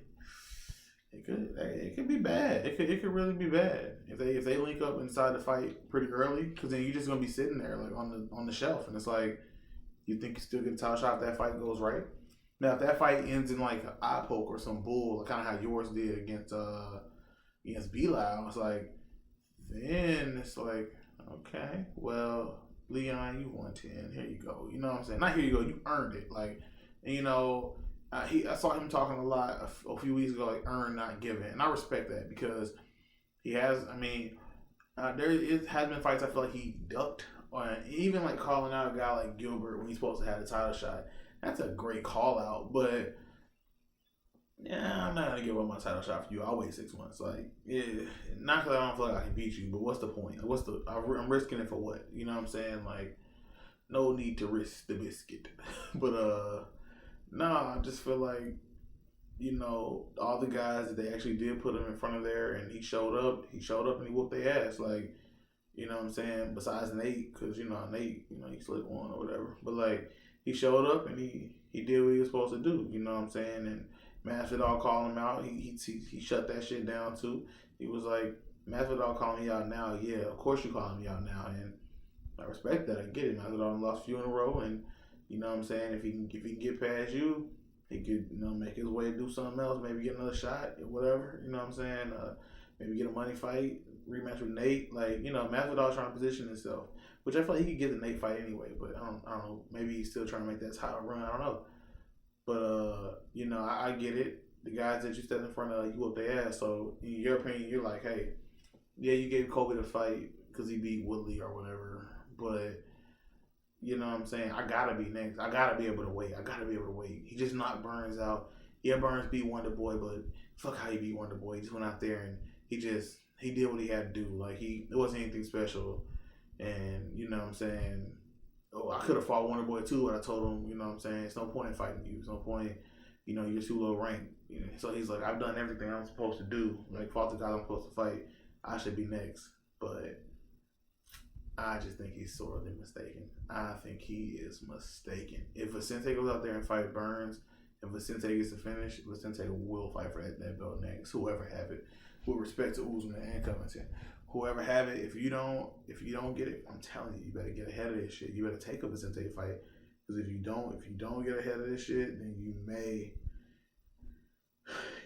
It could be bad. It could really be bad if they link up inside the fight pretty early, because then you're just gonna be sitting there like on the shelf, and it's like you think you still get a title shot if that fight goes right. Now if that fight ends in like an eye poke or some bull, like kind of how yours did against Bilal, it's like then it's like okay, well. Leon, you 110. Here you go. You know what I'm saying? Not here you go. You earned it. Like, and, I saw him talking a lot a few weeks ago, like earn, not given, and I respect that because he has. I mean, it has been fights I feel like he ducked, or even like calling out a guy like Gilbert when he's supposed to have the title shot. That's a great call out, but yeah, I'm not gonna give up my title shot for you. I'll wait 6 months. Like, yeah, not because I don't feel like I can beat you, but what's the point? I'm risking it for what? You know what I'm saying? Like, no need to risk the biscuit. But I just feel like all the guys that they actually did put him in front of there, and he showed up and he whooped their ass. Like, you know what I'm saying? Besides Nate, because Nate, he slipped one or whatever. But like, he showed up and he did what he was supposed to do. You know what I'm saying? And Masvidal called him out. He shut that shit down too. He was like, Masvidal calling me out now. Yeah, of course you calling me out now, and I respect that. I get it. Masvidal lost a few in a row, and you know what I'm saying. If he can get past you, he could make his way to do something else. Maybe get another shot or whatever. You know what I'm saying. Maybe get a money fight, rematch with Nate. Like Masvidal trying to position himself, which I feel like he could get the Nate fight anyway. But I don't know. Maybe he's still trying to make that title run. I don't know. But, I get it. The guys that you stepped in front of, you whooped their ass. So, in your opinion, you're like, hey, yeah, you gave Kobe the fight because he beat Woodley or whatever. But, you know what I'm saying? I got to be next. I got to be able to wait. He just knocked Burns out. Yeah, Burns beat Wonder Boy, but fuck how he beat Wonder Boy. He just went out there and he did what he had to do. Like, it wasn't anything special. And, you know what I'm saying? Oh, I could have fought Wonder Boy too, but I told him, you know what I'm saying, it's no point in fighting you. It's no point, you're too low ranked. So he's like, I've done everything I'm supposed to do. Like, fought the guy I'm supposed to fight. I should be next. But I just think he's sorely mistaken. I think he is mistaken. If Vicente goes out there and fight Burns, if Vicente gets the finish, Vicente will fight for that belt next. Whoever have it, with respect to Usman and Covington. Whoever have it, if you don't get it, I'm telling you, you better get ahead of this shit. You better take a Vicente fight, because if you don't get ahead of this shit, then you may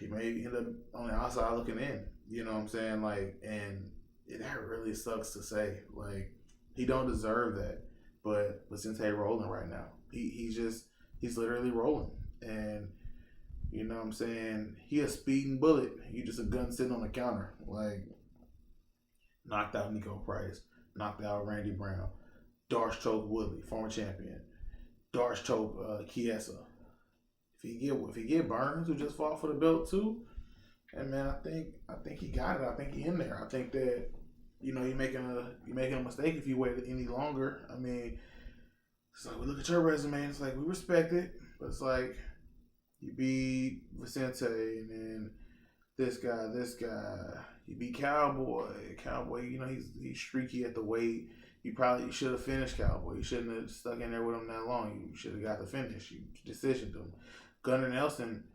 end up on the outside looking in. You know what I'm saying? Like, and that really sucks to say. Like, he don't deserve that. But Vicente rolling right now. He's literally rolling. And you know what I'm saying? He a speeding bullet. You just a gun sitting on the counter. Like, knocked out Nico Price, knocked out Randy Brown, Darce choked Woodley, former champion. Darce choked Chiesa. If he get Burns, who just fought for the belt too, and man, I think he got it. I think he in there. I think that you making a mistake if you wait any longer. I mean, it's like we look at your resume. It's like we respect it, but it's like you beat Vicente and then this guy. You beat Cowboy. He's streaky at the weight. You probably should have finished Cowboy. You shouldn't have stuck in there with him that long. You should have got the finish. You decisioned him. Gunnar Nelson,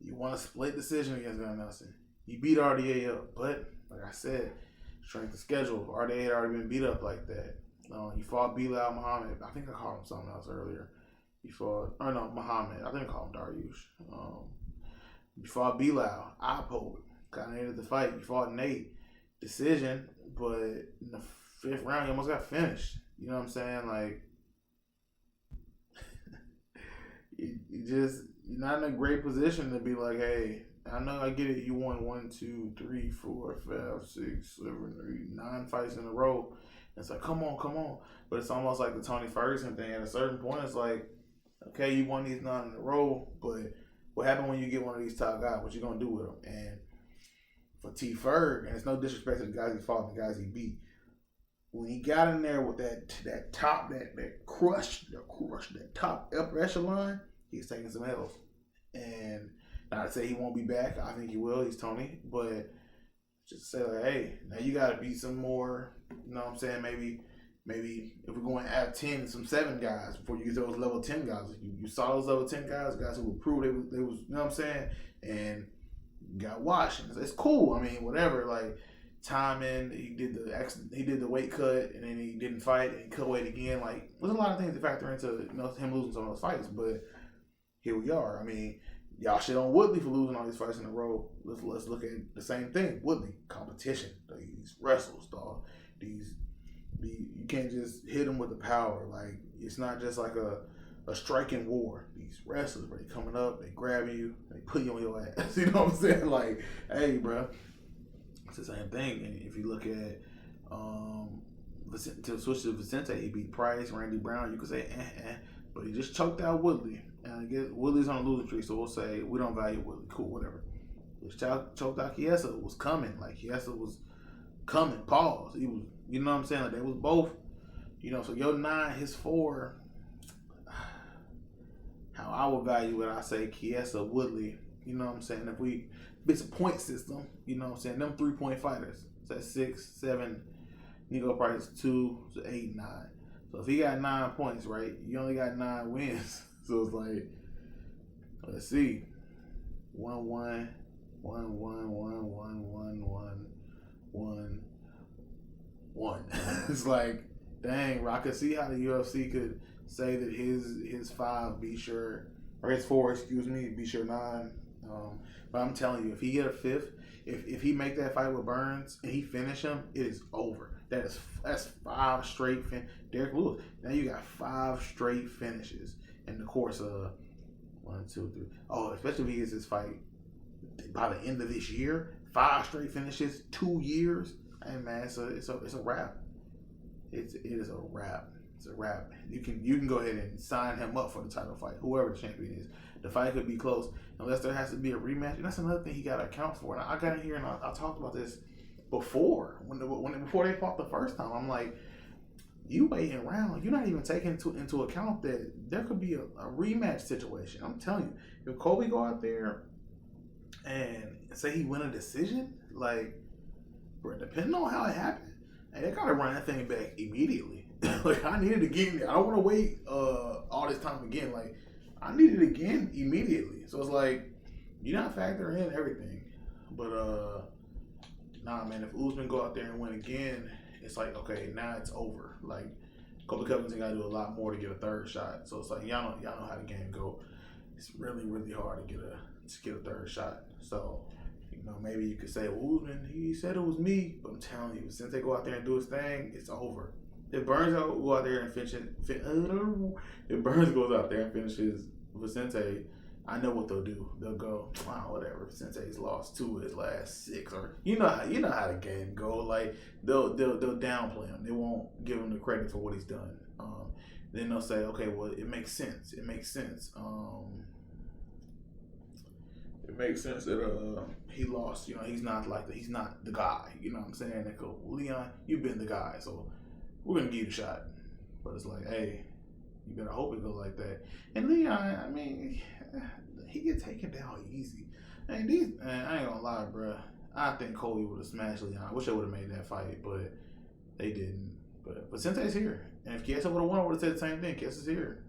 you want a split decision against Gunnar Nelson. You beat RDA up, but like I said, strength of schedule. RDA had already been beat up like that. He fought Bilal Muhammad. I think I called him something else earlier. Muhammad. I think I called him Dariush. You fought Bilal. I pulled. Kind of ended the fight. You fought Nate. Decision, but in the 5th round, you almost got finished. You know what I'm saying? Like, you're not in a great position to be like, hey, I know I get it. You won 1, 2, 3, 4, 5, 6, 7, 8, 9 fights in a row. It's like, come on. But it's almost like the Tony Ferguson thing. At a certain point, it's like, okay, you won these 9 in a row, but what happened when you get one of these top guys? What you gonna do with them? And for T. Ferg, and it's no disrespect to the guys he fought and the guys he beat, when he got in there with that top, that top upper echelon, he's taking some L's. And not to say he won't be back. I think he will. He's Tony. But just to say, like, hey, now you got to beat some more, you know what I'm saying? Maybe if we're going to add 10, some 7 guys before you get those level 10 guys. You saw those level 10 guys who were proved they was, you know what I'm saying? And got washed. It's cool. I mean, whatever. Like, timing, he did the weight cut, and then he didn't fight, and he cut weight again. Like, there's a lot of things to factor into him losing some of those fights, but here we are. I mean, y'all shit on Woodley for losing all these fights in a row. Let's look at the same thing. Woodley, competition. These wrestles, dog. You can't just hit them with the power. Like, it's not just like a striking war. These wrestlers, where they coming up, they grab you, they put you on your ass. You know what I'm saying? Like, hey, bro. It's the same thing. And if you look at to switch to Vicente, he beat Price, Randy Brown. You could say but he just choked out Woodley. And I guess Woodley's on a losing streak, so we'll say we don't value Woodley. Cool, whatever. Which choked out Chiesa was coming. Like, Chiesa was coming. Pause. He was, you know what I'm saying? Like, they was both, so your 9, his 4. How I would value it, I say Chiesa, Woodley. You know what I'm saying? If it's a point system, you know what I'm saying? Them 3-point fighters. So that's 6, 7, Nico Price 2, so 8, 9. So if he got 9 points, right, you only got 9 wins. So it's like, let's see. 1, 1, 1, 1, 1, 1, 1, 1, 1, 1. It's like, dang, I could see how the UFC could say that his 5 be sure, or his 4, excuse me, be sure 9. But I'm telling you, if he get a 5th, if he make that fight with Burns and he finish him, it is over. That's 5 straight Derek Lewis. Now you got 5 straight finishes in the course of 1, 2, 3. Oh, especially if he gets his fight by the end of this year, 5 straight finishes, 2 years. Hey man, it's a wrap. It is a wrap. It's a wrap. You can go ahead and sign him up for the title fight, whoever the champion is. The fight could be close unless there has to be a rematch. And that's another thing he got to account for. And I got in here and I talked about this before before they fought the first time. I'm like, you waiting around. You're not even taking into account that there could be a rematch situation. I'm telling you, if Colby go out there and say he win a decision, like, bro, depending on how it happened, they gotta run that thing back immediately. Like, I needed to get in there. I don't want to wait all this time again. Like, I need it again immediately. So it's like, you're not factoring in everything. But nah, man, if Usman go out there and win again, it's like, okay, now it's over. Like, Colby Covington got to do a lot more to get a 3rd shot. So it's like, y'all know how the game go. It's really, really hard to get a 3rd shot. So maybe you could say, well, Usman, he said it was me, but I'm telling you, since they go out there and do his thing, it's over. If Burns go out there and if Burns goes out there and finishes Vicente, I know what they'll do. They'll go, wow, whatever. Vicente's lost 2 of his last 6, or you know how the game go. Like they'll downplay him. They won't give him the credit for what he's done. Then they'll say, okay, well, it makes sense. It makes sense. It makes sense that he lost. He's not like that. He's not the guy. You know what I'm saying? They go, well, Leon, you've been the guy, so we're gonna give you the shot. But it's like, hey, you better hope it go like that. And Leon, I mean, he get taken down easy. I ain't gonna lie, bro. I think Colby would have smashed Leon. I wish they would have made that fight, but they didn't. But Vicente's here, and if Chiesa would have won, I would have said the same thing. Chiesa's here.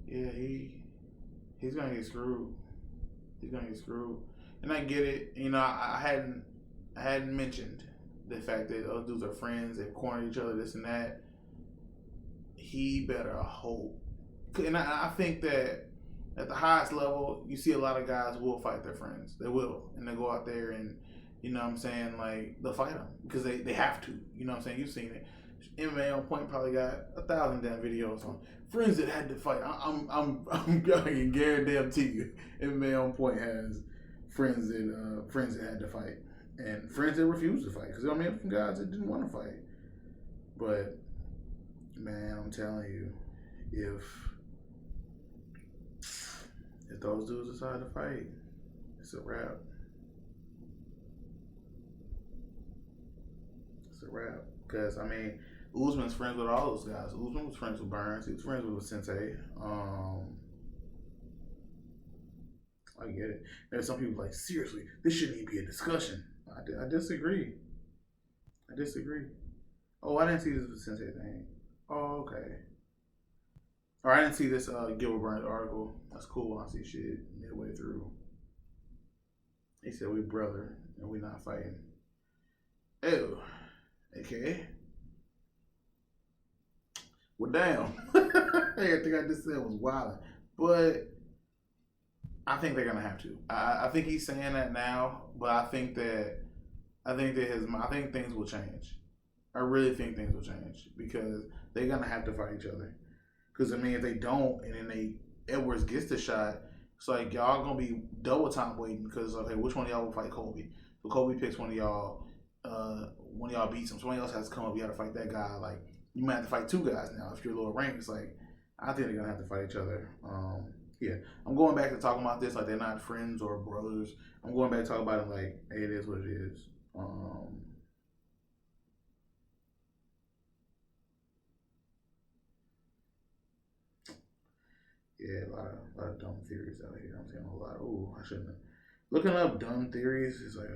Yeah, he's gonna get screwed. He's gonna get screwed, and I get it. I hadn't mentioned the fact that those dudes are friends. They've cornered each other, this and that. He better hope, and I think that at the highest level, you see a lot of guys will fight their friends. They will, and they go out there and what I'm saying, like they'll fight them because they have to. You know what I'm saying? You've seen it. MMA on Point probably got 1,000 damn videos on friends that had to fight. I'm going guarantee you, MMA on Point has friends that had to fight and friends that refused to fight because I mean some guys that didn't want to fight. But man, I'm telling you, if those dudes decide to fight, it's a wrap. It's a wrap because I mean. Usman's friends with all those guys. Usman was friends with Burns. He was friends with Vicente. I get it. There's some people like, seriously, this shouldn't even be a discussion. I disagree. Oh, I didn't see this Vicente thing. Oh, okay. Or I didn't see this Gilbert Burns article. That's cool when I see shit midway through. He said we brother and we not fighting. Ew. Okay. Well, damn. Everything I just said was wild. But I think they're gonna have to. I think he's saying that now, but I think things will change. I really think things will change because they're gonna have to fight each other. Because I mean, if they don't, and then Edwards gets the shot, it's like y'all gonna be double time waiting. Because okay, which one of y'all will fight Colby? So Colby picks one of y'all. One of y'all beats him. Somebody else has to come up. You got to fight that guy. Like you might have to fight 2 guys now if you're lower ranked. It's like I think they're gonna have to fight each other. Yeah, I'm going back to talking about this like they're not friends or brothers. I'm going back to talk about it like, hey, it is what it is. Yeah, a lot of dumb theories out here. I'm seeing a lot. Oh, I shouldn't have. Looking up dumb theories is like,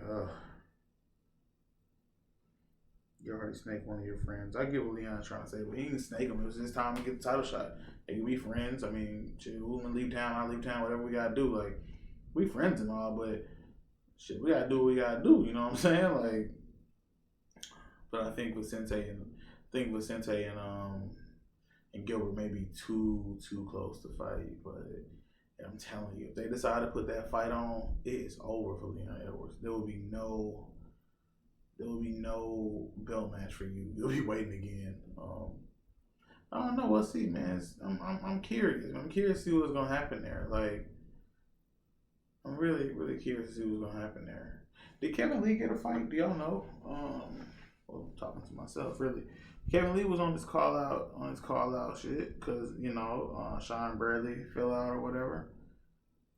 you already snaked one of your friends. I get what Leon's trying to say, but he didn't snake him. It was his time to get the title shot. They can be friends. I mean, shit, Usman leave town, I leave town, whatever we gotta do. Like, we friends and all, but shit, we gotta do what we gotta do. You know what I'm saying? Like, but I think Vicente and Gilbert may be too close to fight. But I'm telling you, if they decide to put that fight on, it's over for Leon Edwards. There will be no belt match for you. You'll be waiting again. I don't know. We'll see, man. I'm curious. I'm curious to see what's gonna happen there. Like, I'm really curious to see what's gonna happen there. Did Kevin Lee get a fight? Do y'all know? Well, I'm talking to myself, really. Kevin Lee was on his call out shit because Sean Bradley fell out or whatever.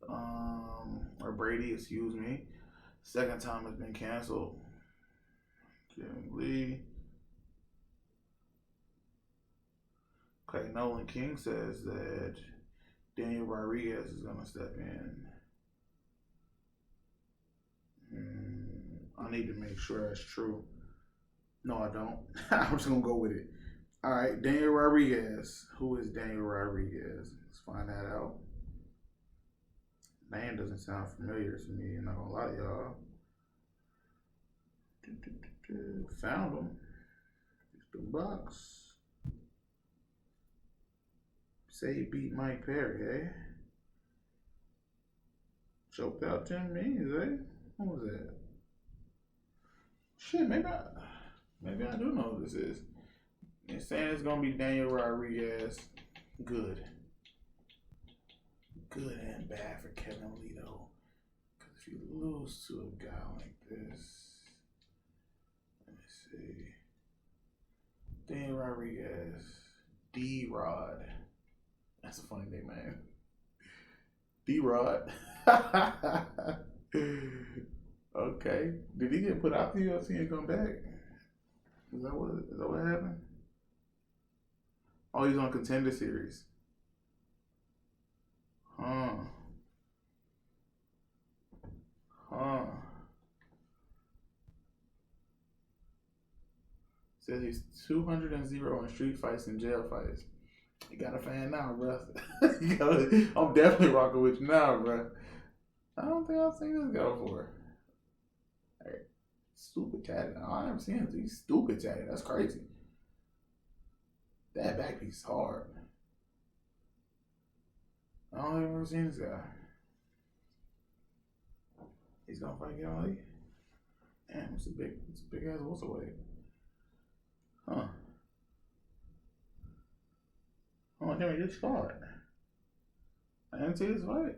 Or Brady, excuse me. Second time it's been canceled. Kevin Lee. Okay, Nolan King says that Daniel Rodriguez is gonna step in. I need to make sure that's true. No, I don't. I'm just gonna go with it. All right, Daniel Rodriguez. Who is Daniel Rodriguez? Let's find that out. Name doesn't sound familiar to me. I'm not gonna lie to y'all. Found him. It's the box. Say he beat Mike Perry, eh? Choked out 10 million, eh? What was that? Shit, maybe I do know who this is. They're saying it's gonna be Daniel Rodriguez. Good. Good and bad for Kevin Lee though. Because if you lose to a guy like this, let me see. Daniel Rodriguez. D-Rod. That's a funny name, man. D-Rod. Okay. Did he get put out the UFC and come back? Is that what happened? Oh, he's on Contender Series. Huh. Huh. Says he's 200-0 in street fights and jail fights. You got a fan now, bro. I'm definitely rocking with you now, bro. I don't think I've seen this guy before. Hey, stupid tatted. I never seen him. He's stupid tatted. That's crazy. That back piece is hard. I don't ever seen this guy. He's gonna fight Kevin Lee. Damn, it's a big ass welterweight. Huh. Oh, damn, he just fought. I didn't see this fight.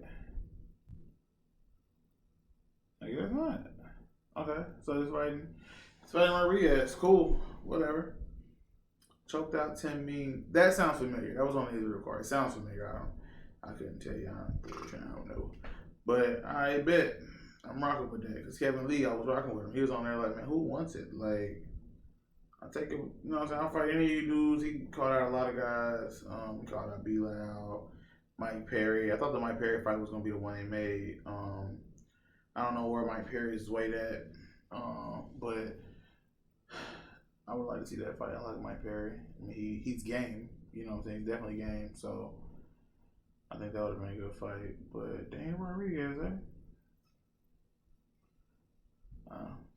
I guess not. Okay, so he's fighting Rodriguez. Cool, whatever. Choked out 10 mean. That sounds familiar. That was on his real card. It sounds familiar. I couldn't tell you. I don't know. But I bet I'm rocking with that because Kevin Lee, I was rocking with him. He was on there like, man, who wants it? Like, I take it. You know what I'm saying? I'll fight any of you dudes. He called out a lot of guys. He called out Bilal, Mike Perry. I thought the Mike Perry fight was gonna be the one they made. I don't know where Mike Perry's weight at, but I would like to see that fight. I like Mike Perry. I mean, he's game. You know what I'm saying? He's definitely game. So I think that would have been a good fight. But Daniel Rodriguez,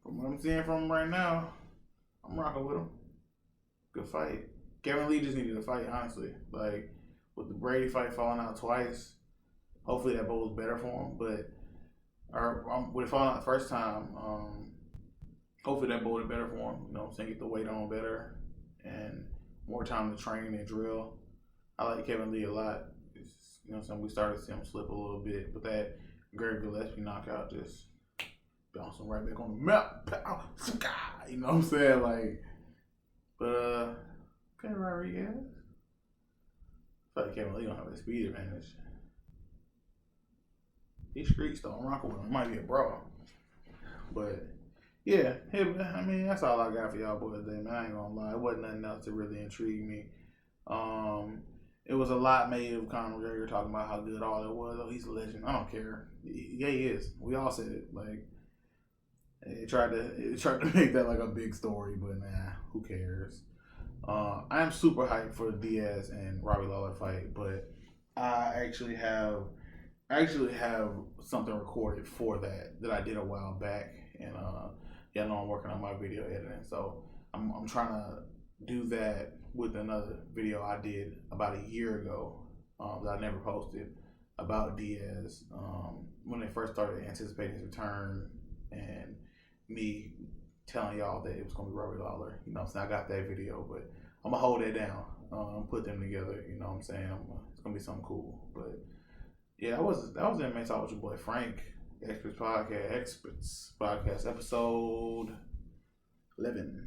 from what I'm seeing from him right now, I'm rocking with him. Good fight. Kevin Lee just needed a fight, honestly. Like, with the Brady fight falling out twice, hopefully that bodes better for him. But with it falling out the first time, hopefully that boded better for him. You know what I'm saying? Get the weight on better and more time to train and drill. I like Kevin Lee a lot. It's, you know what I'm saying? We started to see him slip a little bit, but that Gary Gillespie knockout just bounced him right back on the map. You know what I'm saying? Like, but okay, Rodriguez. I feel like Kevin Lee don't have a speed advantage. He's streets though. I'm rocking with him. It might be a brawl, but yeah. I mean, that's all I got for y'all boys today, man. I ain't gonna lie. It wasn't nothing else to really intrigue me. It was a lot made of Conor McGregor talking about how good all it was. Oh, he's a legend. I don't care. Yeah, he is. We all said it. Like, it tried to make that like a big story, but nah, who cares? I am super hyped for the Diaz and Robbie Lawler fight, but I actually have something recorded for that I did a while back, and yeah, I know I'm working on my video editing, so I'm trying to do that with another video I did about a year ago that I never posted about Diaz when they first started anticipating his return, and me telling y'all that it was gonna be Robbie Lawler. You know what I'm saying? I got that video, but I'm gonna hold that down, put them together. You know what I'm saying? It's gonna be something cool. But yeah, that was it, man. Talk with your boy Frank, Experts Podcast, episode 11.